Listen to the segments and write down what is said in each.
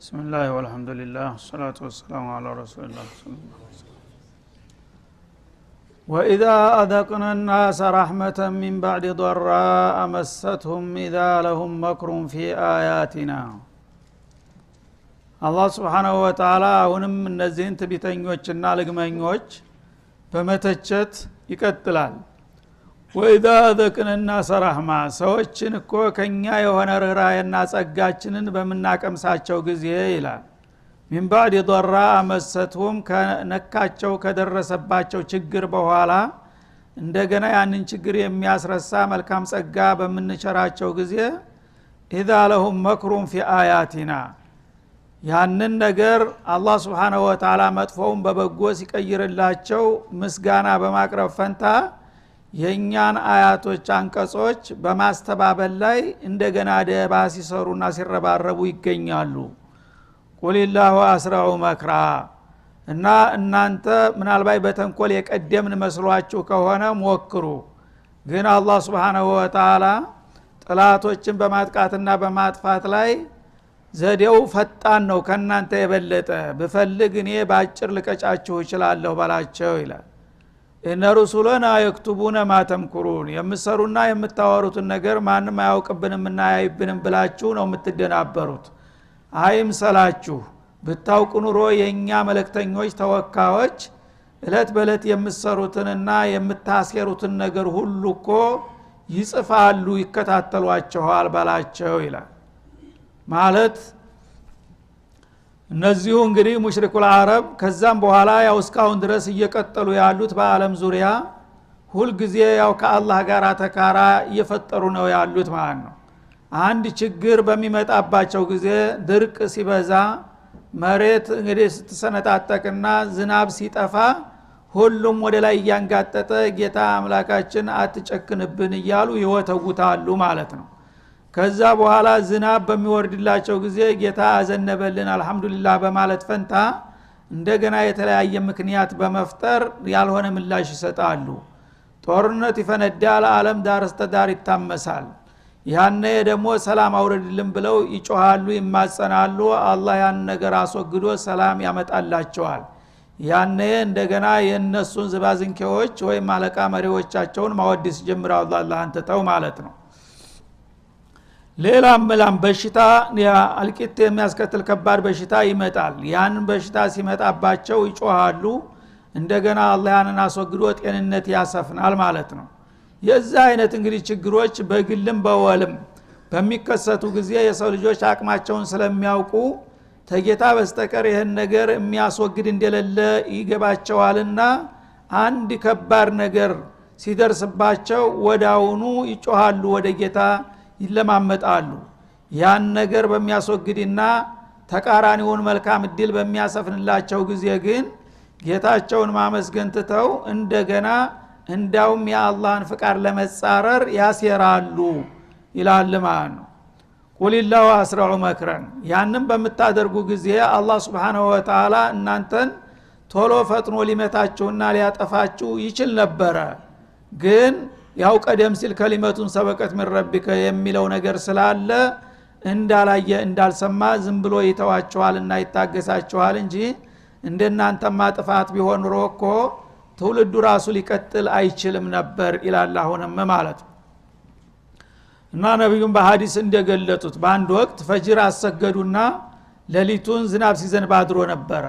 بسم الله والحمد لله والصلاة والسلام على رسول الله صلى الله عليه وسلم. وإذا أذقنا الناس رحمة من بعد ضراء مستهم إذا لهم مكر في آياتنا. الله سبحانه وتعالى አሁንም እነዚህን ትዕቢተኞችና ልግመኞች በመተቸት ይቀጥላል። وإذا أذقنا الناس رحمة ሰዎችን እኮ ከኛ የሆነ ርህራሄና ጸጋችንን በመናቀምሳቸው ጊዜ ይላል من بعد ضراء مستهم ከነካቸው ከደረሰባቸው ችግር በኋላ እንደገና ያንን ችግር የሚያስረሳ መልካም ጸጋ በመንቸራቸው ጊዜ إذا لهم مكر في آياتنا ያንን ነገር አላህ Subhanahu Wa Ta'ala መጥፎውን በበጎ ሲቀይርላቸው ምስጋና በማቅረብ ፈንታ የኛን አያቶች አንቀጾች በማስተባበል ላይ እንደገና ደባ ሲሰሩና ሲረባረቡ ይገኛሉ። ቁልላሁ አስራኡ መክራ እና እናንተ ምናልባት በተንኮል የቀደምን መስሏችሁ ከሆነ ሞክሩ። ግን አላህ Subhanahu Wa Ta'ala ጥላቶችን በማጥቃትና በማጥፋት ላይ ዘዴው ፈጣን ነው ከናንተ የበለጠ በፈልግ እኔ ባጭር ልቀጫችሁ ይችላልው ባላቸው ይላል። እነ ረሱላና ይክቱቡና ማተምኩሩን የምሰሩና የምታወሩትን ነገር ማንም አያውቅብንምና ያይብንም ብላችሁ ነው የምትደናበሩት። አይምሰላችሁ ብታውቁ ኑሮ የኛ መልእክተኞች ተወካዮች እለት በለት የምትሰሩትንና የምታስከሩትን ነገር ሁሉ እኮ ይጽፋሉ ይከታተሏቸዋል ባላቸው ይላል። ማለት እነዚሁ እንግዲህ ሙሽሪኩል አረብ ከዛም በኋላ ያው እስካሁን ድረስ እየቀጠሉ ያሉት በአለም ዙሪያ ሁሉ ጊዜ ያው ከአላህ ጋር ተካራ እየፈጠሩ ነው ያሉት ማለት ነው። አንድ ችግር በሚመጣባቸው ጊዜ ድርቅ ሲበዛ መሬት እንግዲህ ስትሰነጣጠቅና ዝናብ ሲጠፋ ሁሉም ወደ ላይ ያንጋጠጠ ጌታ አምላካችን አትጨክንብን እያሉ ይወተውታሉ ማለት ነው። ከዛ በኋላ ዝናብ በሚወርድላቸው ጊዜ ጌታ አዘነበልን አልহামዱሊላህ በማለት ፈንታ እንደገና የተለያየ ምክንያት በመፍጠር ያልሆነ ምላሽ ይሰጣሉ። ጦርነት ይፈነዳል፣ ዓለም ዳር እስከ ዳር ይታመሳል። ያኔ ደግሞ ሰላም አውርድልን ብለው ይጮሃሉ፣ ይማጸናሉ። አላህ ያን ነገር አስወግዶ ሰላም ያመጣላቸዋል። ያኔ እንደገና የነሱን ዝባዝንኬዎች ወይ ማለቃ መሪዎቻቸውን ማወደስ ጀምራው አላህን ተተው ማለት ነው። ሌላም በሽታ አልቂት የሚያስከትል ከባድ በሽታ ይመጣል። ያን በሽታ ሲመጣባቸው ይጮሃሉ። እንደገና አላህ ያንን አስወግዶ ጤንነት ያሰፍናል ማለት ነው። የዛ አይነት እንግዲህ ችግሮች በግልም በወልም በሚከሰቱ ጊዜ የሰው ልጆች አቅማቸውን ስለሚያውቁ ተጌታ በስተቀር ይሄን ነገር የሚያስወግድ እንደሌለ ይገባቸዋልና አንድ ከባድ ነገር ሲደርስባቸው ወዳውኑ ይጮሃሉ፣ ወደ ጌታ ይለማመጣሉ። ያን ነገር በሚያስወግድና ተቃራኒውን መልካም እድል በሚያሰፍንላቸው ጊዜ ግን ጌታቸውን ማመስገን ትተው እንደገና እንዳውም የአላህን ፍቃድ ለመጻረር ያሴራሉ ይላል ማለት ነው። ቁልላሁ አስራኡ መክረን ያንን በመታደርጉ ጊዜ አላህ Subhanahu Wa Ta'ala እናንተን ቶሎ ፈጥኖ ሊመታችሁና ሊያጠፋችሁ ይችል ነበረ። ግን ያው ቀደም ሲል ከሊመቱን ሰበቀት من ربك የሚለው ነገር ስላለ እንዳላየ እንዳልሰማ ዝም ብሎ ይተዋቸዋልና ይታገሳቸዋል እንጂ እንደናንተማ ጥፋት ቢሆን ሮኮ ትውልዱ ራሱ ሊቀጥል አይችልም ነበር ይላል አሁንም ማለት ነው። እና ነብዩም በሐዲስ እንደገለጡት በአንድ ወቅት ፈጅር አሰገዱና ሌሊቱን ዝናብ ሲዘንብ አድሮ ነበር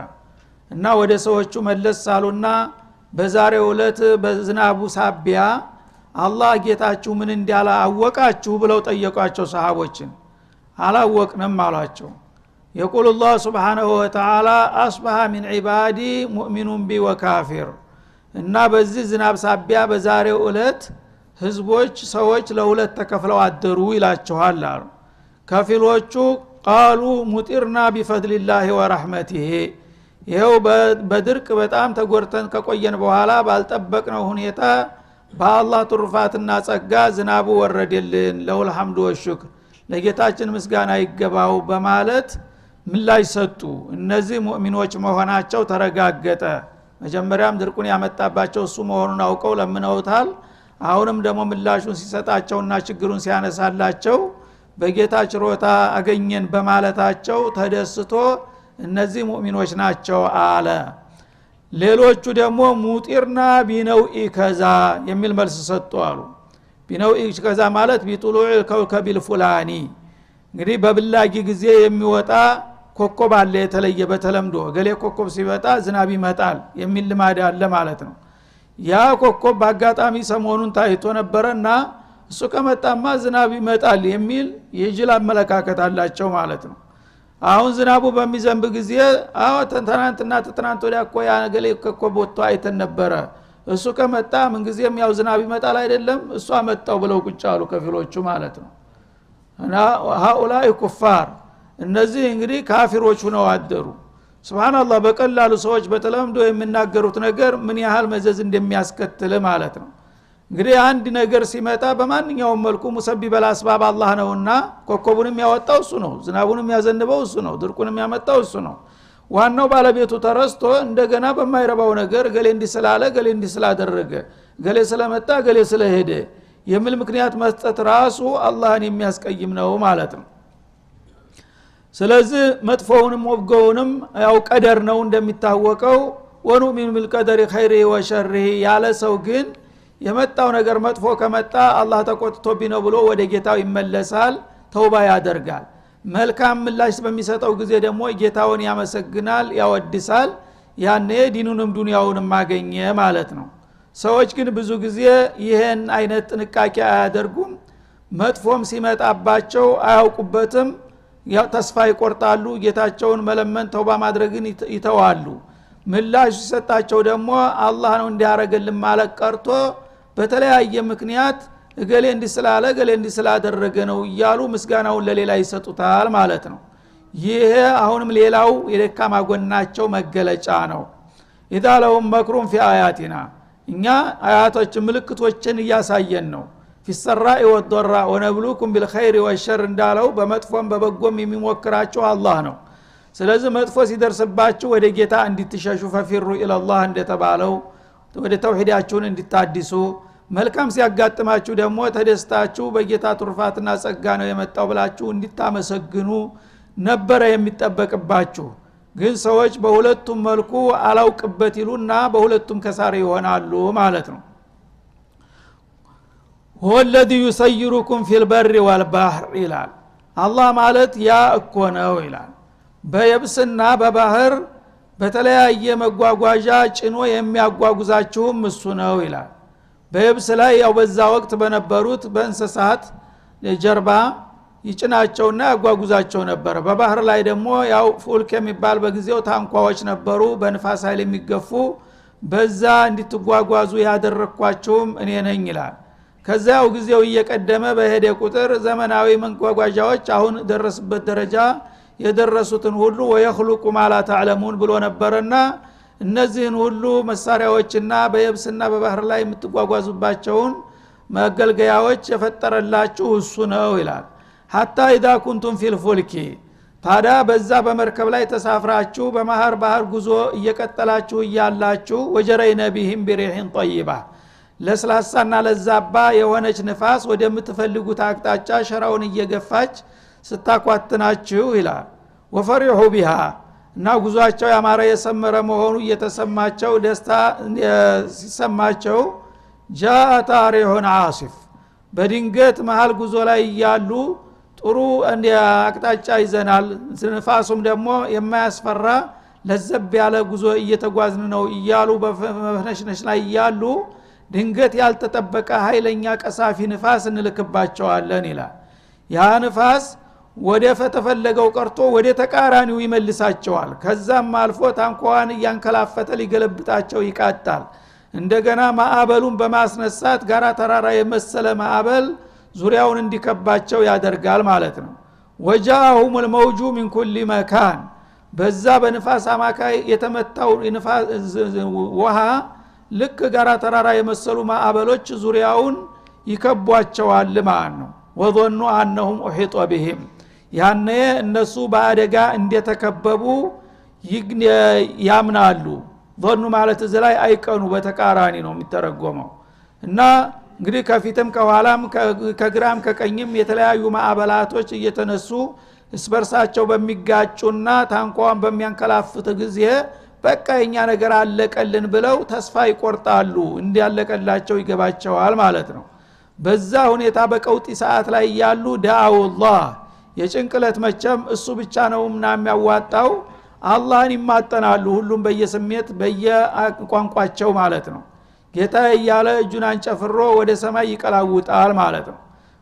እና ወደ ሰዎቹ መለስ ሳሉና በዛሬው ዕለት በዝናቡ ሳቢያ አላህ ጌታችሁ ምን እንዲያላ አወቃችሁ ብለው ጠየቋቸው ሰሃቦችን። አላወቅንም አሏቸው። يقول الله سبحانه وتعالى أصبح من عبادي مؤمن بي وكافر እና በዚህ ዝናብ ሳቢያ በዛሬው ዕለት ህዝቦች ሰዎች ለሁለት ተከፍለው አደሩ ይላቸዋል አሉ። ከፊሎቹ قالوا مطرنا بفضل الله ورحمته ይሄው በድርቅ በጣም ተጎርተን ከቆየን በኋላ ባልጠበቅነው ሁኔታ በአላህ ትሩፋትና ጸጋ ዝናቡ ወረደልን ለሁል ሐምዱ ወሽክር ለጌታችን ምስጋና ይገባው በማለት ምላሽ ሰጡ። እነዚህ ሙእሚኖች መሆናቸው ተረጋገጠ። መጀመሪያም ድርቁን ያመጣባቸው እሱ መሆኑን አውቀው ለምነውታል። አሁንም ደግሞ ምላሹን ሲሰጣቸውና ችግሩን ሲያነሳላቸው በጌታ ችሮታ አገኘን በማለታቸው ተደስቶ እነዚህ ሙእሚኖች ናቸው አለ። ሌሎቹ ደግሞ ሙጢርና ቢነውኢ ከዛ የሚል መልስ ሰጡ አሉ። ቢነውኢ ከዛ ማለት ቢጡሉዕ ከውከቢል ፉላኒ እንግዲህ በብላጊ ጊዜ የሚወጣ ኮከብ አለ የተለየ በተለምዶ ገሌ ኮከብ ሲወጣ ዝናብ ይመጣል የሚል ልማድ አለ ማለት ነው። ያ ኮከብ በአጋጣሚ ሰሞኑን ታይቶ ነበርና እሱ ከመጣማ ዝናብ ይመጣል የሚል የጅል አመለካከት አላቸው ማለት ነው። አሁን ዝናቡ በሚዘንብ ጊዜ ትናንትና ትናንት ወዲያ እኮ ያ ገሌ ኮከብ ወጥቶ አይተን ነበረ እሱ ከመጣ ምን ጊዜም ያው ዝናብ ይመጣል አይደለም እሱ አመጣው ብለው ቁጭ አሉ ከፊሎቹ ማለት ነው። እና ሃኡላይ ኩፋር እነዚህ እንግዲህ ካፊሮች ሆነው አደሩ። ሱብሃንአላህ በቀላሉ ሰዎች በተለምዶ የሚናገሩት ነገር ምን ያህል መዘዝ እንደሚያስከትል ማለት ነው። እንግዲህ አንድ ነገር ሲመጣ በማንኛውም መልኩ ሙሰቢበል አስባብ አላህ ነውና ኮከቡንም ያወጣው እሱ ነው፣ ዝናቡንም ያዘንበው እሱ ነው፣ ድርቁንም ያመጣው እሱ ነው። ዋናው ባለቤቱ ተረስቶ እንደገና በማይረባው ነገር ገሌ እንዲስላለ ገሌ እንዲስላደረገ ገሌ ስለመጣ ገሌ ስለሄደ የሚል ምክንያት መስጠት ራሱ አላህን የሚያስቀይም ነው ማለት ነው። ስለዚህ መጥፎውንም ወብገውንም ያው ቀደር ነው እንደሚታወቀው ወኑሚኑ ቢልቀደሪ ኸይሪሂ ወሸሪሂ ያለ ሰው ግን የመጣው ነገር መጥፎ ከመጣ አላህ ተቆጥቶብኝ ነው ብሎ ወደ ጌታው ይመለሳል፣ ተውባ ያደርጋል። መልካም ምላሽ በሚሰጠው ጊዜ ደግሞ ጌታውን ያመሰግናል፣ ያወድሳል። ያኔ ዲኑንም ዱንያውንም ማገኘ ማለት ነው። ሰዎች ግን ብዙ ጊዜ ይሄን አይነት ጥንቃቄ አያደርጉም። መጥፎም ሲመጣባቸው አያውቁበትም፣ ያው ተስፋ ይቆርጣሉ። ጌታቸውን መለመን ተውባ ማድረግን ይተዋሉ። ምላሽ ሲሰጣቸው ደግሞ አላህ ነው እንዲያረጋልን ማለት ቀርቶ በተለያየ ምክንያት እገሌ እንዲስላለ ገሌ እንዲስላደረገ ነው እያሉ ምስጋናውን ለሌላ ይሰጡታል ማለት ነው። ይሄ አሁንም ሌላው የደካማ ጎናቸው መገለጫ ነው። ኢዳለሁም መክሩም ፊ አያቲና እኛ አያቶች ምልክቶችን እያሳየን ነው። ፊሰራኢ ወደራ ወነብሉኩም ቢልኸይሪ ወሸር እንዳለው በመጥፎም በበጎም የሚሞክራቸው አላህ ነው። ስለዚህ መጥፎ ሲደርስባችሁ ወደ ጌታ እንድትሸሹ ፈፊሩ ኢላላህ እንደተባለው ወደ ተውሂዳችሁን እንድታድሱ፣ መልካም ሲያጋጥማችሁ ደግሞ ተደስታችሁ በጌታ ትሩፋትና ጸጋ ነው የመጣው ብላችሁ እንድታመሰግኑ ነበረ የሚጠበቅባችሁ። ግን ሰዎች በሁለቱም መልኩ አላውቅበት ይሉና በሁለቱም ከሳሪ ይሆናሉ ማለት ነው። هو الذي يسيركم في البر والبحر ይላል። አላህ ማለት ያ እኮ ነው ይላል። በየብስና በባህር በተለያየ መጓጓዣ ጭኖ የሚያጓጉዛችሁም እሱ ነው ይላል። በየብስ ላይ ያው በዛ ወቅት በነበሩት በእንስሳት ጀርባ ይጭናቸውና ያጓጉዛቸው ነበር። በባህር ላይ ደግሞ ያው ፉልክ የሚባል በጊዜው ታንኳዎች ነበሩ በንፋስ ኃይል የሚገፉ፣ በዛ እንድትጓጓዙ ያደረኳችሁም እኔ ነኝ ይላል። ከዛው ጊዜው እየቀደመ በሄደ ቁጥር ዘመናዊ መጓጓዣዎች አሁን ደረስበት ደረጃ የደረሱትን ሁሉ ወይخلق ما لا تعلمون ብሎ ነበርና እነዚህን ሁሉ መሳሪያዎችና በየብስና በባህር ላይ የምትጓጓዙባቸውን መገልገያዎች የፈጠረላችሁ እሱ ነው ይላል። حتى اذا كنتم في الفلك ታዲያ በዛ በመርከብ ላይ ተሳፍራችሁ በመሃር ባህር ጉዞ እየቀጠላችሁ እያላችሁ ወጀረይነ ቢሂም ቢሪሂን طيبه ለስላሳና ለዛባ የሆነች ንፋስ ወደምትፈልጉት አቅጣጫ ሸራውን እየገፋች ስታቋጥናችሁ ይላል። ወፈሪሁ ቢሃ እና ጉዟቸው ያማረ የሰመረ መሆኑ እየተሰማቸው ደስታ ሲሰማቸው ጃአት አሪሁን አሲፍ በድንገት መሃል ጉዞ ላይ ያሉ ጥሩ አቅጣጫ ይዘናል፣ ንፋሱም ደግሞ የማያስፈራ ለዘብ ያለ ጉዞ እየተጓዝን ነው እያሉ በመፍነሽነሽ ላይ ያሉ ድንገት ያልተጠበቀ ኃይለኛ ቀሳፊ ንፋስ እንልክባቸዋለን ይላል። ያ ንፋስ ወደ ፈተፈለገው ቀርቶ ወደ ተቃራኒው ይመልሳቸዋል። ከዛም አልፎ ታንኳዋን ያንከላፈተ ሊገለብጣቸው ይቃጣል። እንደገና ማዕበሉን በማስነሳት ጋራ ተራራ የመሰለ ማዕበል ዙሪያውን እንዲከባቸው ያደርጋል ማለት ነው። ወጃሁም الموج من كل مكان በዛ በንፋስ አማካይ የተመታው ውሃ ልክ ጋራ ተራራ የመሰሉ ማዕበሎች ዙሪያውን ይከቧቸዋል ማለት ነው። ወظنوا انهم احيط بهم ያኔ እነሱ በአደጋ እንደተከበቡ ያምናሉ። ظنوا ማለት እዚህ ላይ አይቀኑ በተቃራኒ ነው የሚተረጎመው። እና እንግዲህ ከፊትም ከኋላም ከግራም ከቀኝም የተለያዩ ማዕበላቶች እየተነሱ እስበርሳቸው በሚጋጩና ታንኳን በሚያንከላፍት ጊዜ በቃ የኛ ነገር አለቀልን ብለው ተስፋ ይቆርጣሉ እንዲያለቀላቸው ይገባቸዋል ማለት ነው። በዛ ሁኔታ በቀውጢ ሰዓት ላይ ያሉ ዳአውላህ የጭንቅለት መቸም እሱ ብቻ ነውና የሚያዋጣው አላህን ይማጠናሉ ሁሉም በየስሜት በየቋንቋቸው ማለት ነው። ጌታ እያለ እጁን አንጨፍሮ ወደ ሰማይ ይቀላውጣል ማለት ነው።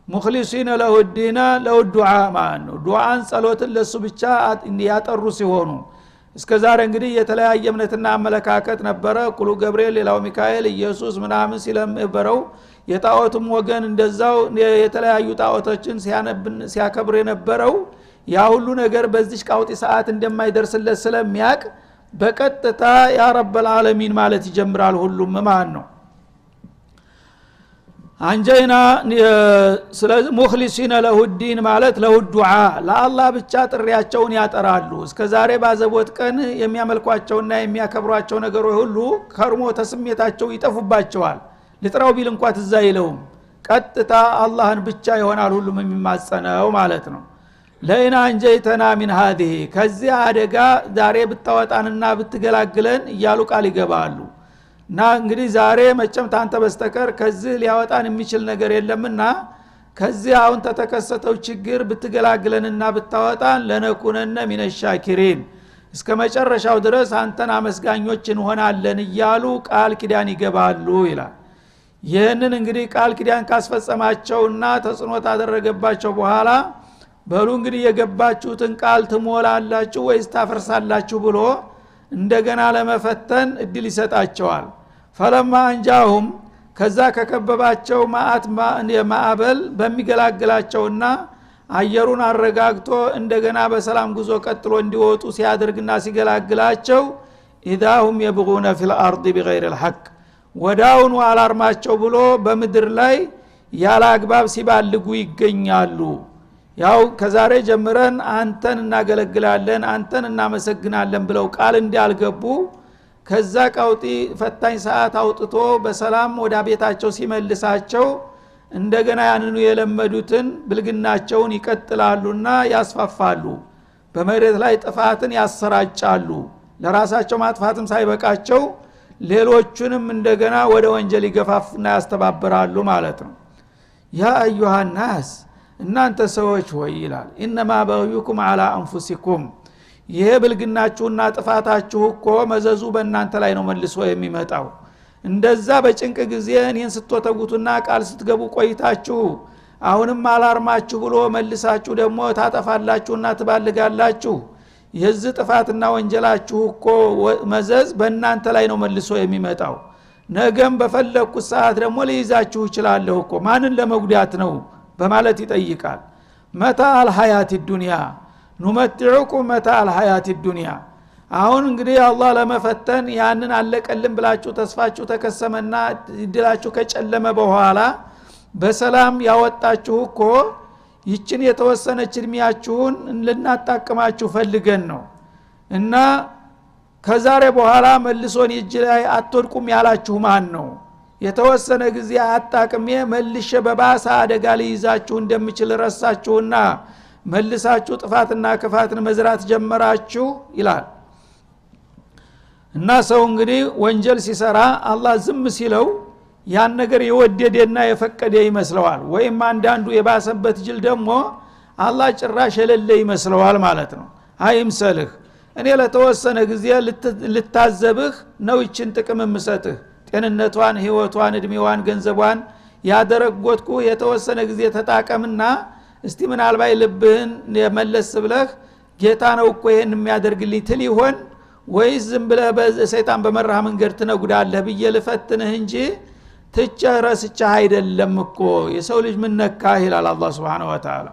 ሙኽሊሲነ ለሁ ዲና ለሁ ዱዓ ማለት ነው። ዱዓን ጸሎትን ለሱ ብቻ ያጠሩ ሲሆኑ እስከዛሬ እንግዲህ የተለያየ እምነትና አመለካከት ነበረ። ኩሉ ገብርኤል ሌላው ሚካኤል ኢየሱስ ምናምን ሲለምበረው የጣዖቱም ወገን እንደዛው የተለያዩ ጣዖቶችን ሲያከብር የነበረው ያ ሁሉ ነገር በዚህ ቀውጢ ሰዓት እንደማይደርስለት ስለሚያቅ በቀጥታ ያ ረበል ዓለሚን ማለት ይጀምራል ሁሉም ማለት ነው። አንጀይና ስለዚህ ሙኽሊሲነ ለሁ ዲን ማለት ለሁ ዱዓ ለአላህ ብቻ ጥሪያቸውን ያጠራሉ። እስከዛሬ ባዘቦት ቀን የሚያመልኳቸውና የሚያከብሯቸው ነገሮች ሁሉ ከርሞ ተስሜታቸው ይጠፉባቸዋል። ልጥራው ቢል እንኳን ትዝ አይለውም። ቀጥታ አላህን ብቻ ይሆናል ሁሉም የሚማጸነው ማለት ነው። ለኢና አንጀይተና ሚን ሃዲሂ ከዚህ አደጋ ዛሬ ብታወጣንና ብትገላግለን እያሉ ቃል ይገባሉ። እና እንግዲህ ዛሬ መቸም ታንተ በስተቀር ከዚህ ሊያወጣን የሚችል ነገር የለምና ከዚህ አሁን ተተከሰተው ችግር ብትገላግለንና ብታወጣን ለነኩነነ ሚነ ሻኪሪን እስከ መጨረሻው ድረስ አንተን አመስጋኞች እንሆናለን እያሉ ቃል ኪዳን ይገባሉ ይላል። ይህንን እንግዲህ ቃል ኪዳን ካስፈጸማቸውና ተጽዕኖ ታደረገባቸው በኋላ በሉ እንግዲህ የገባችሁትን ቃል ትሞላላችሁ ወይስ ታፈርሳላችሁ ብሎ እንደገና ለመፈተን እድል ይሰጣቸዋል። ፈለማ አንጃሁም ከዛ ከከበባቸው ማዕበል በሚገላግላቸውና አየሩን አረጋግቶ እንደገና በሰላም ጉዞ ቀጥሎ እንዲወጡ ሲያደርግና ሲገላግላቸው ኢዳሁም የብጉነ ፊል አርድ ቢገይር الحق ወዳውኑ አላርማቸው ብሎ በምድር ላይ ያለ አግባብ ሲባልጉ ይገኛሉ። ያው ከዛሬ ጀምረን አንተን እናገለግላለን አንተን እናመሰግናለን ብለው ቃል እንዳልገቡ ከዛ ቀውጢ ፈታኝ ሰዓት አውጥቶ በሰላም ወደ ቤታቸው ሲመልሳቸው እንደገና ያንኑ የለመዱትን ብልግናቸውን ይቀጥላሉና ያስፋፋሉ። በመሬት ላይ ጥፋትን ያሰራጫሉ። ለራሳቸው ማጥፋትም ሳይበቃቸው ሌሎቹንም እንደገና ወደ ወንጀል ይገፋፉና ያስተባብራሉ ማለት ነው። ያ አዩሃ ናስ እናንተ ሰዎች ሆይ ይላል ኢነማ በዩኩም አላ አንፉሲኩም ይሄ ብልግናችሁና ጥፋታችሁ እኮ መዘዙ በእናንተ ላይ ነው መልሶ የሚመጣው። እንደዛ በጭንቅ ጊዜ እኔን ስትወተጉቱና ቃል ስትገቡ ቆይታችሁ አሁንም አላርማችሁ ብሎ መልሳችሁ ደግሞ ታጠፋላችሁና ትባልጋላችሁ። የዚህ ጥፋትና ወንጀላችሁ እኮ መዘዝ በእናንተ ላይ ነው መልሶ የሚመጣው። ነገም በፈለኩት ሰዓት ደግሞ ሊይዛችሁ ይችላል እኮ ማንን ለመጉዳት ነው በማለት ይጠይቃል። መታ አልሐያት ዱንያ ኑመትዑኩም መታ አልሐያት ዱንያ አሁን እንግዲህ አላህ ለመፈተን ያንን አለቀልን ብላችሁ ተስፋችሁ ተከሰመና እድላችሁ ከጨለመ በኋላ በሰላም ያወጣችሁ እኮ ይችን የተወሰነች እድሜያችሁን ልናጣቅማችሁ ፈልገን ነው እና ከዛሬ በኋላ መልሶን እጅ ላይ አትወድቁም ያላችሁ ማን ነው? የተወሰነ ጊዜ አጣቅሜ መልሼ በባሰ አደጋ ሊይዛችሁ እንደምችል ረሳችሁና መልሳችሁ ጥፋትና ክፋትን መዝራት ጀመራችሁ ይላል። እና ሰው እንግዲህ ወንጀል ሲሰራ አላህ ዝም ሲለው ያን ነገር የወደደና የፈቀደ ይመስለዋል። ወይም አንዳንዱ የባሰበት ጅል ደግሞ አላህ ጭራሽ የሌለ ይመስለዋል ማለት ነው። አይምሰልህ እኔ ለተወሰነ ጊዜ ልታዘብህ ነው ይችን ጥቅም የምሰጥህ ጤንነቷን ህይወቷን እድሜዋን ገንዘቧን ያደረግኩ የተወሰነ ጊዜ ተጣቀምና እስቲ ምናልባት ልብህን የመለስ ብለህ ጌታ ነው እኮ ይሄን የሚያደርግልኝ ትል ይሆን ወይስ ዝም ብለህ በሰይጣን በመራህ መንገድ ትነጉዳለህ ብዬ ልፈትንህ እንጂ ትጨረስቻ አይደለም እኮ የሰው ልጅ ምን ነካህ ይላል አላህ Subhanahu Wa Ta'ala።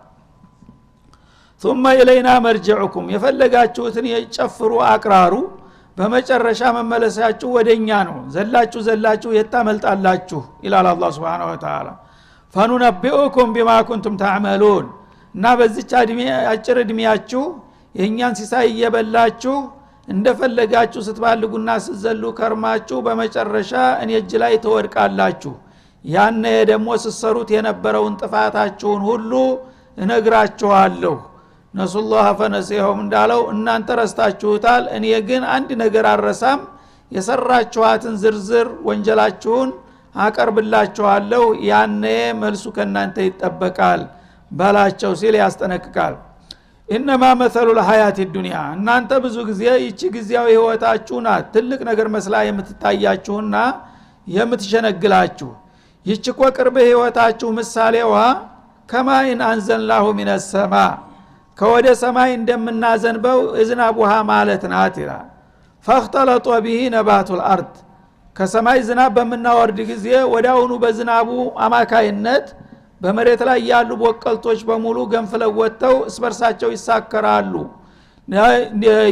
ثم إلينا مرجعكم የፈለጋችሁትን የጨፍሩ አቅራሩ በመጨረሻ መመለሳችሁ ወደኛ ነው። ዘላችሁ የታመልጣላችሁ ይላል አላህ Subhanahu Wa Ta'ala። ፈኑነቢኡኩም ቢማ ኩንቱም ተዕመሉን እና በዚህች አጭር እድሜያችሁ የኛን ሲሳይ እየበላችሁ እንደፈለጋችሁ ስትባልጉና ስትዘሉ ከርማችሁ በመጨረሻ እኔ እጅ ላይ ተወድቃላችሁ። ያነ ደግሞ ስሰሩት የነበረውን ጥፋታችሁን ሁሉ እነግራችኋለሁ ነሱላህ ፈነሲሁም እንዳለው እናንተ ረስታችሁታል እኔ ግን አንድ ነገር አረሳም የሰራችኋትን ዝርዝር ወንጀላችሁን አቀርብላችኋለሁ ያነ መልሱ ከናንተ ይጠበቃል ባላቸው ሲል ያስጠነቅቃል ኢነማ መሰሉ ለሐያት ዱንያ እናንተ ብዙ ጊዜ ይቺ ጊዜያዊ ህይወታችሁ ናት ትልቅ ነገር መስላ የምትታያችሁና የምትሸነግላችሁ ይቺ እኮ ቅርብ ህይወታችሁ ምሳሌዋ ከማይን አንዘልናሁ ሚነ ሰማ ከወደ ሰማይ እንደምናዘንበው እዝናብ ውሃ ማለት ናት ይላል ፈختلط به نبات الارض ከሰማይ ዝናብ በመናወርድ ጊዜ ወዳውኑ በዝናቡ አማካይነት በመሬት ላይ ያሉ ቦቀልቶች በሙሉ ገንፍለው ወጥተው እስበርሳቸው ይሳከራሉ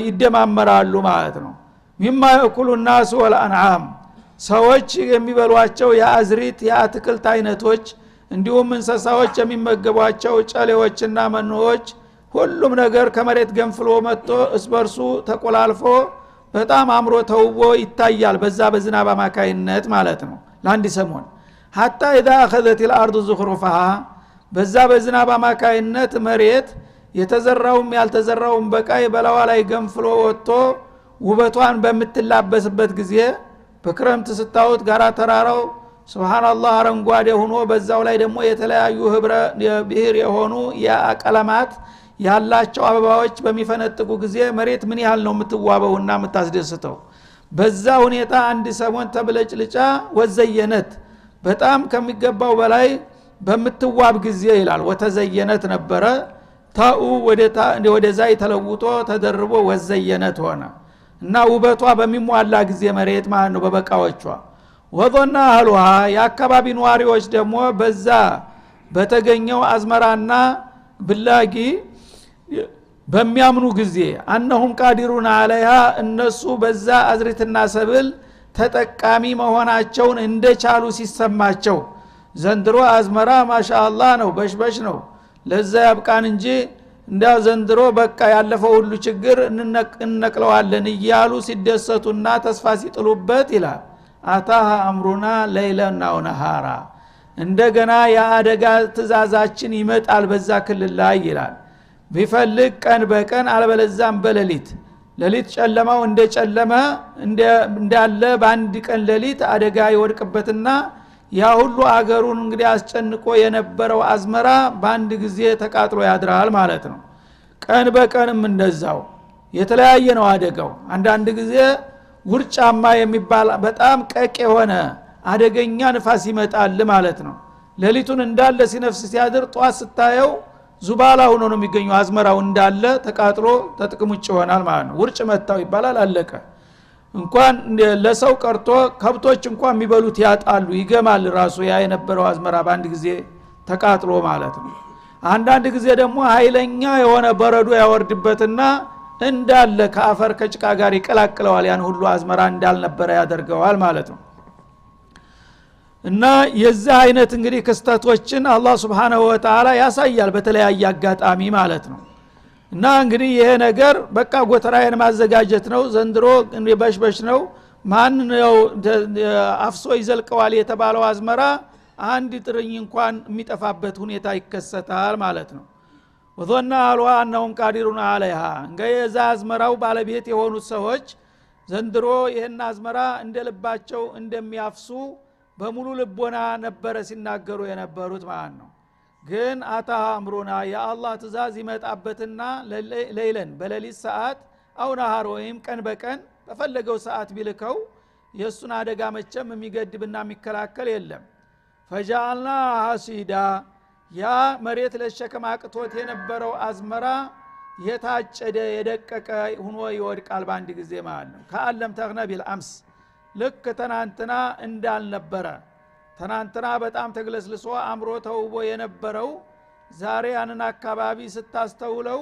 ይደማመራሉ ማለት ነው ሚማ ያኩሉ الناس والانعام ሰዎች የሚበሏቸው የአዝሪት የአትክልት አይነቶች እንዲሁም እንስሳዎች የሚመገቧቸው ጨሌዎችና መኖዎች ሁሉም ነገር ከመሬት ገንፍሎ መጥቶ እስበርሱ ተቆላልፎ በጣም አምሮ ተውቦ ይታያል በዛ በዝናብ አማካይነት ማለት ነው ለአንድ ሰሞን hatta idha akhadhat al-ardu zukhrufaha በዛ በዝናብ አማካይነት መሬት የተዘራውም ያልተዘራውም በቃይ በላዋ ላይ ገንፍሎ ወጥቶ ውበቷን በመትላበስበት ጊዜ በክረምት ስታውት ጋራ ተራራው ሱብሃንአላህ አረንጓዴ ሆኖ በዛው ላይ ደግሞ የተለያዩ ህብረ ብሔር የሆኑ ያቀለማት ያላቸው አበባዎች በሚፈነጥቁ ጊዜ መሬት ምን ያህል ነው የምትዋበውና የምታስደስተው በዛ ሁኔታ አንድ ሰሞን ተብለጭልጫ ወዘየነት በጣም ከሚገባው በላይ በምትዋብ ጊዜ ይላል ወተዘየነት ነበረ ታኡ ወደዛ ተለውጦ ተደርቦ ወዘየነት ሆነ እና ውበቷ በሚሟላ ጊዜ መሬት ማለት ነው በበቃዎቿ ወዶና አህሉሃ ያካባቢ ነዋሪዎች ደግሞ በዛ በተገኘው አዝመራና ብላጊ በሚያምኑ ጊዜ አነሁም ቃዲሩን አለይሃ እነሱ በዛ አዝሪትና ሰብል ተጠቃሚ መሆናቸውን እንደቻሉ ሲሰማቸው ዘንድሮ አዝመራ ማሻአላህ ነው በሽበሽ ነው ለዛ ያብቃን እንጂ እንዳ ዘንድሮ በቃ ያለፈው ሁሉ ችግር እንነቅለዋለን እያሉ ሲደሰቱና ተስፋ ሲጥሉበት ይላል አታሃ አምሩና ለይለና ወነሃራ እንደገና ያአደጋ ትእዛዛችን ይመጣል በዛ ክልል ላይ ይላል ቢፈልግ ቀን በቀን አልበለዛም በሌሊት ሌሊት ጨለማው እንደጨለመ እንዳለ በአንድ ቀን ሌሊት አደጋ ይወድቅበትና ያ ሁሉ አገሩን እንግዲህ አስጨንቆ የነበረው አዝመራ በአንድ ጊዜ ተቃጥሎ ያድራል ማለት ነው ቀን በቀንም እንደዛው የተለያየ ነው አደጋው አንዳንድ ጊዜ ውርጫማ የሚባል በጣም ቀቅ የሆነ አደገኛ ንፋስ ይመጣል ማለት ነው ሌሊቱን እንዳለ ሲነፍስ ሲያድር ጧት ስታየው ዙባላ ሆኖ ነው የሚገኘው አዝመራው እንዳለ ተቃጥሎ ተጥቅም ውጭ ይሆናል ማለት ነው ውርጭ መታው ይባላል አለቀ እንኳን ለሰው ቀርቶ ከብቶች እንኳን የሚበሉት ያጣሉ ይገማል ራሱ ያ የነበረው አዝመራ በአንድ ጊዜ ተቃጥሎ ማለት ነው አንዳንድ ጊዜ ደግሞ ኃይለኛ የሆነ በረዶ ያወርድበትና እንዳለ ከአፈር ከጭቃ ጋር ይቀላቅለዋል ያን ሁሉ አዝመራ እንዳልነበረ ያደርገዋል ማለት ነው እና የዚህ አይነት እንግዲህ ክስተቶችን አላህ Subhanahu Wa Ta'ala ያሳያል በተለያየ አጋጣሚ ማለት ነው እና እንግዲህ ይሄ ነገር በቃ ጎተራዬን ማዘጋጀት ነው ዘንድሮ በሽበሽ ነው ማን ነው አፍሶ ይዘልቀዋል የተባለው አዝመራ አንድ ጥርኝ እንኳን የሚጠፋበት ሁኔታ ይከሰታል ማለት ነው ወዘና አልዋ አንሁም ቃዲሩን አለይሃ እንገየዛ አዝመራው ባለቤት የሆኑት ሰዎች ዘንድሮ ይሄን አዝመራ እንደልባቸው እንደሚያፍሱ በሙሉ ልቦና ነበረ ሲናገሩ የነበሩት ማለት ነው ግን አታሃ አምሩና የአላህ ትእዛዝ ይመጣበትና ለይለን በሌሊት ሰዓት አው ነሃር ወይም ቀን በቀን በፈለገው ሰዓት ቢልከው የሱን አደጋ መቸም የሚገድብና የሚከላከል የለም ፈጃአልና ሐሲዳ ያ መሬት ለሸከም አቅቶት የነበረው አዝመራ የታጨደ የደቀቀ ሆኖ ይወድቃል በአንድ ጊዜ ማለት ነው ከአለም ተግነቢል አምስ ልክ ተናንተና እንዳልነበረ ተናንተና በጣም ተግለስልሶ አምሮ ተውቦ የነበረው ዛሬ ያንን አካባቢ ስታስተውለው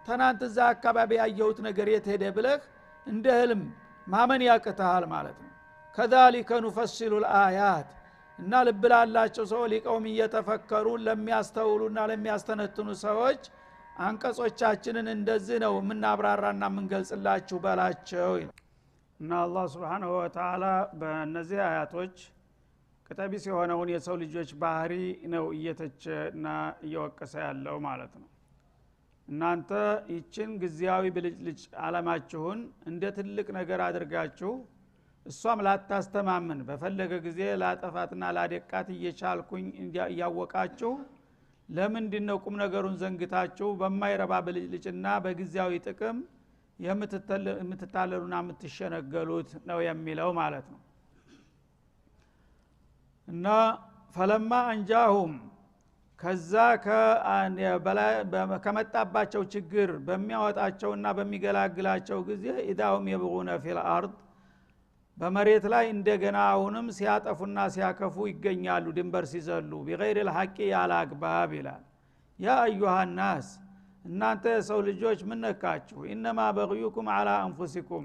ተናንተ ዛ አካባቢ ያየሁት ነገር የት ሄደ ብለህ እንደ ህልም ማመን ያቀታል ማለት ነው ከذلك نفصل الآيات እና ልብላላቸው ሰው ሊቀውም እየተፈከሩ ለሚያስተውሉና ለሚያስተነትኑ ሰዎች አንቀጾቻችንን እንደዚህ ነው ምናብራራና ምንገልጽላችሁ ባላቸው እና አላህ Subhanahu Wa Ta'ala በእነዚህ አያቶች ቅጠቢስ የሆነውን የሰው ልጆች ባህሪ ነው እየተቸና እየወቀሰ ያለው ማለት ነው። እናንተ ይችን ግዚያዊ ብልጭልጭ ዓለማችሁን እንደ ትልቅ ነገር አድርጋችሁ እሷም ላታስተማምን በፈለገ ጊዜ ላጠፋትና ላደቃት እየቻልኩኝ ያወቃችሁ ለምንድነው ቁም ነገሩን ዘንግታችሁ በማይረባ ብልጭልጭና በግዚያዊ ጥቅም የምትታለሉና የምትሸነገሉት ነው የሚለው ማለት ነው። እና ፈለማ አንጃሁም ከዛ ከመጣባቸው ችግር በሚያወጣቸውና በሚገላግላቸው ጊዜ ኢዳሁም የብጉነ ፊል አርድ በመሬት ላይ እንደገና አሁንም ሲያጠፉና ሲያከፉ ይገኛሉ ድንበር ሲዘሉ بغير الحق ያለ አግባብ ይላል። ያ አዩሃ الناس እናንተ የሰው ልጆች ምን ነካችሁ? ኢነማ በغዩኩም على انفسكم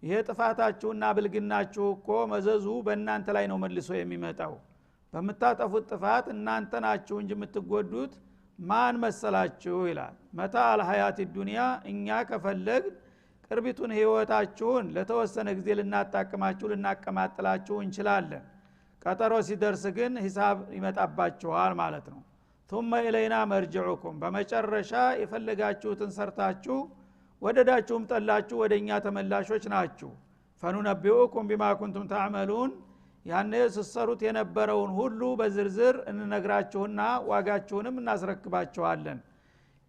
ይሄ ጥፋታችሁና ብልግናችሁ እኮ መዘዙ በእናንተ ላይ ነው መልሶ የሚመጣው። በመታጠፉት ጥፋት እናንተ ናችሁ እንጂ የምትጎዱት ማን መሰላችሁ ይላል። መታ አልሐያት ዱንያ እኛ ከፈለግ ቅርቢቱን ህይወታችሁን ለተወሰነ ጊዜ ልናጣቅማችሁ ልናቀማጥላችሁ እንችላለን። ቀጠሮ ሲደርስ ግን ሂሳብ ይመጣባችኋል ማለት ነው። ثم إلينا مرجعكم በመጨረሻ የፈለጋችሁትን ሰርታችሁ ወደዳችሁም ጠላችሁ ወደኛ ተመላሾች ናችሁ። ፈኑነቢኡኩም ቢማ ኩንቱም ተዕመሉን ያኔ ስትሰሩት የነበረውን ሁሉ በዝርዝር እንነግራችሁና ዋጋችሁንም እናስረክባችኋለን።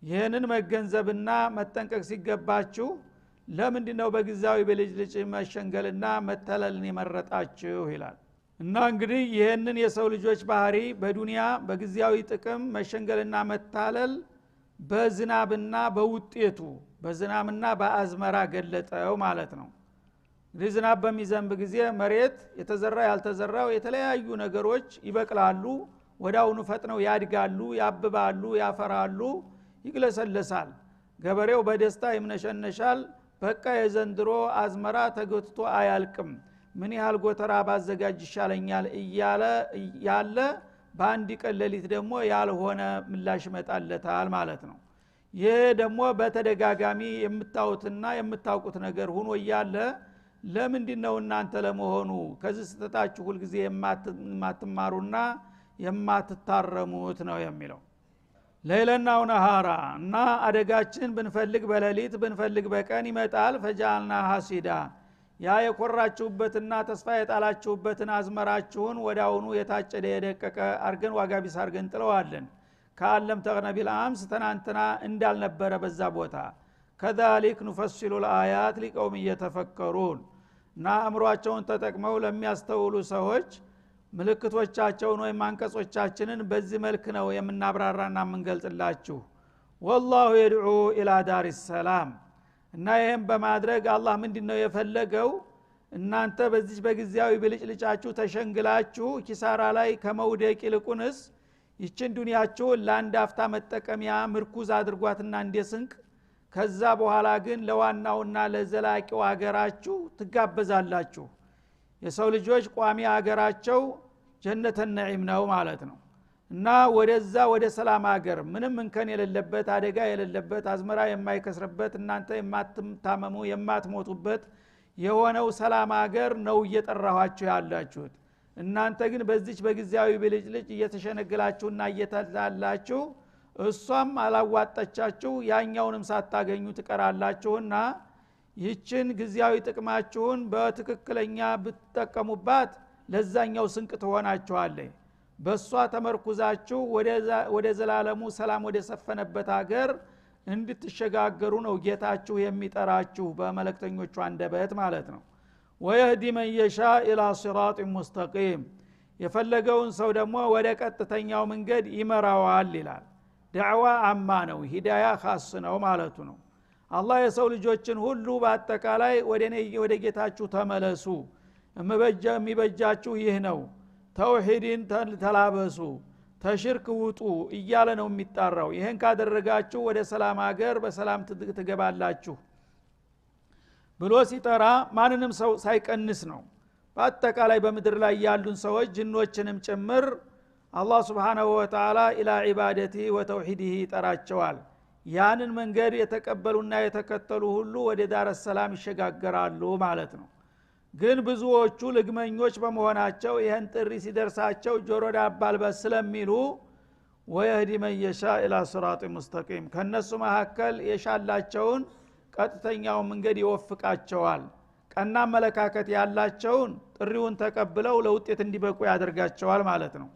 ይህንን መገንዘብና መጠንቀቅ ሲገባችሁ ለምንድነው በጊዜያዊ ብልጭልጭ መሸንገልና መተለልን የመረጣችሁ ይላል። እና እንግዲህ ይህንን የሰው ልጆች ባህሪ በዱንያ በጊዜያዊ ጥቅም መሸንገልና መታለል በዝናብና በውጤቱ በዝናብና በአዝመራ ገለጠው ማለት ነው። እንግዲህ ዝናብ በሚዘንብ ጊዜ መሬት የተዘራ ያልተዘራው የተለያዩ ነገሮች ይበቅላሉ፣ ወዳውኑ ፈጥነው ያድጋሉ፣ ያብባሉ፣ ያፈራሉ፣ ይግለሰለሳል። ገበሬው በደስታ ይምነሸነሻል። በቃ የዘንድሮ አዝመራ ተገትቶ አያልቅም፣ ምን ያህል ጎተራ ባዘጋጅ ይሻለኛል እያለ ያለ በአንድ ቀን ሌሊት ደግሞ ያልሆነ ምላሽ መጣለታል ማለት ነው። ይሄ ደግሞ በተደጋጋሚ የምታውቁትና የምታውቁት ነገር ሆኖ ያለ ለምንድነው እናንተ ለመሆኑ ከዚህ ስተታችሁ ሁሉ ጊዜ የማትማሩና የማትታረሙት ነው የሚለው። ለይለና ወነሃራ እና አደጋችን ብንፈልግ በሌሊት ብንፈልግ በቀን ይመጣል። ፈጃልና ሐሲዳ ያ የኮራችሁበትና ተስፋ የጣላችሁበትን አዝመራችሁን ወዳውኑ የታጨደ የደቀቀ አርገን ዋጋ ቢስ አርገን ጥለዋለን። ከአለም ተግነ ቢልአምስ ተናንተና እንዳልነበረ በዛ ቦታ ከذلك نفصل الآيات لقوم يتفكرون እና አእምሮአቸውን ተጠቅመው ለሚያስተውሉ ሰዎች ምልክቶቻቸውን ወይ አንቀጾቻችንን በዚህ መልክ ነው የምናብራራና የምንገልጽላችሁ። والله يدعو الى دار السلام እና ይሄን በማድረግ አላህ ምንድነው የፈለገው? እናንተ በዚህ በጊዜያዊ ብልጭልጫችሁ ተሸንግላችሁ ኪሳራ ላይ ከመውደቅ ይልቁንስ ይችን ዱንያችሁ ለአንድ አፍታ መጠቀሚያ ምርኩዝ አድርጓትና እንደስንቅ ከዛ በኋላ ግን ለዋናውና ለዘላቂው አገራችሁ ትጋበዛላችሁ። የሰው ልጆች ቋሚ አገራቸው ጀነተ ነዒም ነው ማለት ነው። እና ወደዛ ወደ ሰላም አገር ምንም እንከን የሌለበት አደጋ የሌለበት አዝመራ የማይከስርበት እናንተ የማትታመሙ የማትሞቱበት የሆነው ሰላም አገር ነው እየጠራኋችሁ ያላችሁት። እናንተ ግን በዚች በጊዜያዊ ብልጭልጭ እየተሸነገላችሁና እየተላላችሁ እሷም አላዋጣቻችሁ ያኛውንም ሳታገኙ ትቀራላችሁና ይችን ጊዜያዊ ጥቅማችሁን በትክክለኛ ብትጠቀሙባት ለዛኛው ስንቅ ትሆናችኋለች። በሷ ተመርኩዛችሁ ወደ ዘላለሙ ሰላም ወደ ሰፈነበት ሀገር እንድትሸጋገሩ ነው ጌታችሁ የሚጠራችሁ በመለክተኞቹ አንደበት ማለት ነው። ወየህዲ መን የሻእ ኢላ ሲራጥ ሙስተቂም የፈለገውን ሰው ደግሞ ወደ ቀጥተኛው መንገድ ይመራዋል ይላል። ዳዕዋ አማ ነው፣ ሂዳያ ኻስ ነው ማለቱ ነው። አላህ የሰው ልጆችን ሁሉ በአጠቃላይ ወደ ጌታችሁ ተመለሱ፣ የሚበጃችሁ ይህ ነው፣ ተውሂድን ተላበሱ፣ ተሽርክ ውጡ እያለ ነው የሚጣራው። ይሄን ካደረጋችሁ ወደ ሰላም ሀገር በሰላም ትገባላችሁ ብሎ ሲጠራ ማንንም ሰው ሳይቀንስ ነው። በአጠቃላይ በምድር ላይ ያሉን ሰዎች ጅኖችንም ጭምር አላህ Subhanahu Wa Ta'ala ኢላ ኢባደቲ ወተውሂዲሂ ይጠራቸዋል። ያንን መንገድ የተቀበሉና የተከተሉ ሁሉ ወደ ዳር ሰላም ይሸጋገራሉ ማለት ነው። ግን ብዙዎቹ ልግመኞች በመሆናቸው ይህን ጥሪ ሲደርሳቸው ጆሮ ዳባ ልበስ ስለሚሉ ወየህዲ መን የሻ ኢላ ሲራጢ ሙስተቂም ከነሱ መካከል የሻላቸውን ቀጥተኛው መንገድ ይወፍቃቸዋል ቀና መለካከት ያላቸውን ጥሪውን ተቀብለው ለውጤት እንዲበቁ ያደርጋቸዋል ማለት ነው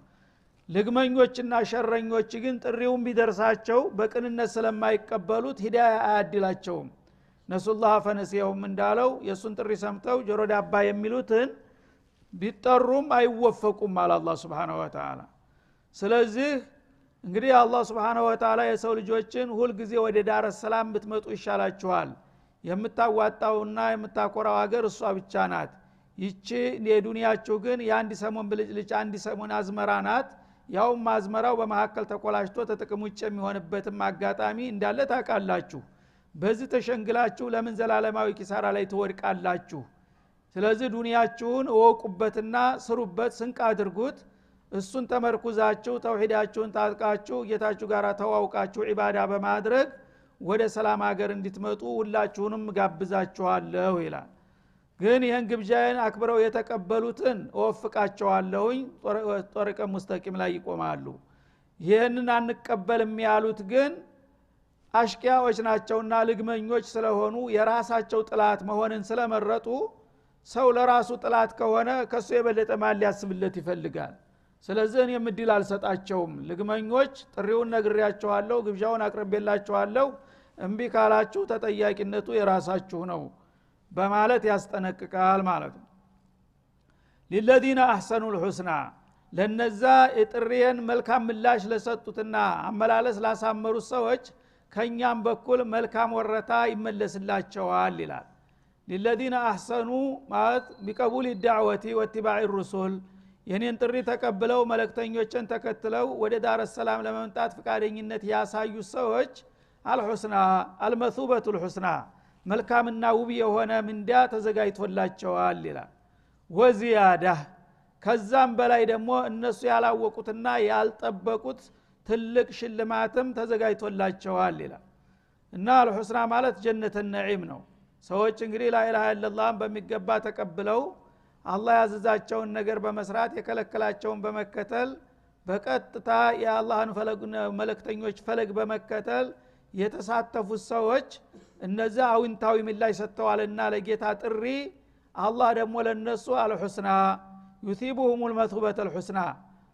ልግመኞችና ሸረኞች ግን ጥሪውን ቢደርሳቸው በቅንነት ስለማይቀበሉት ሂዳያ አያድላቸውም ነሱላህ ፈነሲየሁም እንዳለው የሱን ጥሪ ሰምተው ጆሮ ዳባ የሚሉትን ቢጠሩም አይወፈቁም አለ አላህ Subhanahu Wa Ta'ala ስለዚህ እንግዲህ አላህ Subhanahu Wa Ta'ala የሰው ልጆችን ሁሉ ጊዜ ወደ ዳር ሰላም ብትመጡ ይሻላችኋል የምታዋጣውና የምታቆራው ሀገር እሷ ብቻ ናት ይቺ የዱንያችሁ ግን የአንድ ሰሞን ብልጭልጭ አንድ ሰሞን አዝመራ ናት ያው ማዝመራው በመሐከል ተቆላሽቶ ተጥቅም ውጭ የሚሆንበትም አጋጣሚ እንዳለ ታውቃላችሁ በዚህ ተሸንግላችሁ ለምን ዘላለማዊ ኪሳራ ላይ ትወድቃላችሁ ስለዚህ ዱንያችሁን ወቁበትና ስሩበት ስንቅ አድርጉት እሱን ተመርኩዛችሁ ተውሂዳችሁን ታጥቃችሁ ጌታችሁ ጋር ተዋውቃችሁ ዒባዳ በማድረግ ወደ ሰላም ሀገር እንድትመጡ ሁላችሁንም ጋብዛችኋለሁ ይላል ግን ይሄን ግብዣዬን አክብረው የተቀበሉትን ወፍቃቸዋለሁኝ ጦሪቀ ሙስተቂም ላይ ይቆማሉ ይሄንን አንቀበልም ያሉት ግን አሽቂያዎች ናቸውና ልግመኞች ስለሆኑ የራሳቸው ጥላት መሆንን ስለመረጡ ሰው ለራሱ ጥላት ከሆነ ከሱ የበለጠ ማን ሊያስብለት ይፈልጋል ስለዚህ እኔ ምድል አልሰጣቸውም ልግመኞች ጥሪውን ነግሬያቸዋለሁ ግብዣውን አቅርቤላቸዋለሁ እምቢ ካላችሁ ተጠያቂነቱ የራሳችሁ ነው በማለት ያስጠነቅቃል ማለት ነው ለለዲና አህሰኑል ሁስና ለነዛ የጥሪየን መልካም ምላሽ ለሰጡትና አመላለስ ላሳመሩት ሰዎች ከኛም በኩል መልካም ወረታ ይመለስላቸዋል ይላል ለለዲና አህሰኑ ማለት ቢቀቡል ዳዕወቲ ወትባዕ الرسل የኔን ጥሪ ተቀብለው መልእክተኞችን ተከትለው ወደ ዳር ሰላም ለመምጣት ፍቃደኝነት ያሳዩ ሰዎች አልሁስና አልመሱበቱል ሁስና መልካምና ውብ የሆነ ምንዳ ተዘጋጅቶላቸዋል ይላል ወዚያዳ ከዛም በላይ ደግሞ እነሱ ያላወቁትና ያልጠበቁት ትልቅ ሽልማትም ተዘጋጅቶላቸዋል ይላል እና አልሁስና ማለት ጀነተ ነዒም ነው ሰዎች እንግዲህ ላኢላሃ ኢላላህን በሚገባ ተቀብለው አላህ ያዘዛቸውን ነገር በመስራት የከለከላቸውን በመከተል በቀጥታ የአላህን መልእክተኞች ፈለግ በመከተል የተሳተፉት ሰዎች እነዛ አውንታዊ ምላሽ ሰጥተዋልና ለጌታ ጥሪ አላህ ደግሞ ለነሱ አልሁስና يثيبهم المثوبة الحسنى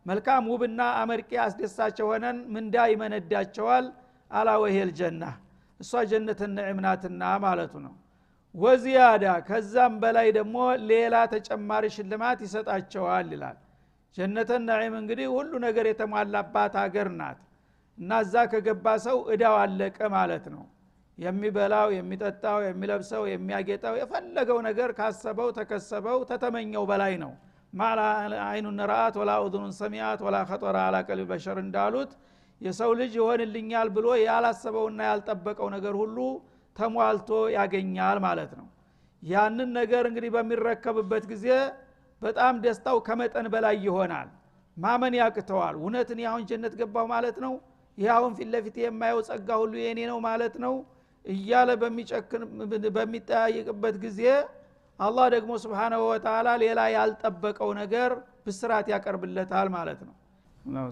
መልካም ውብና አመርቂ አስደሳች ሆነን ምንዳ ይመነዳቸዋል አላ ወሂል ጀና እሷ ጀነተ ነዒምናትና ማለቱ ነው ወዚያዳ ከዛም በላይ ደግሞ ሌላ ተጨማሪ ሽልማት ይሰጣቸዋል ይላል ጀነተ ነዒም እንግዲህ ሁሉ ነገር የተሟላባት ሀገር ናት እና እዛ ከገባ ሰው እዳው አለቀ ማለት ነው የሚበላው የሚጠጣው የሚለብሰው የሚያጌጣው የፈለገው ነገር ካሰበው ተከሰበው ተተመኘው በላይ ነው ማላ አይኑን ረአት ወላ ኡذኑን ሰሚዓት ወላ خطر على قلب بشر እንዳሉት የሰው ልጅ ይሆንልኛል ብሎ ያላሰበውና ያልጠበቀው ነገር ሁሉ ተሟልቶ ያገኛል ማለት ነው ያንን ነገር እንግዲህ በሚረከብበት ጊዜ በጣም ደስታው ከመጠን በላይ ይሆናል ማመን ያቅተዋል እውነትን ያሁን ጀነት ገባው ማለት ነው ያሁን ፊትለፊት የማየው ጸጋ ሁሉ የኔ ነው ማለት ነው እያለ በሚጠያየቅበት ጊዜ አላህ ደግሞ Subhanahu Wa Ta'ala ሌላ ያልጠበቀው ነገር ብስራት ያቀርብለታል ማለት ነው።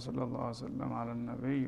ሰለላሁ ዐለይሂ ወሰለም አለ ነብዩ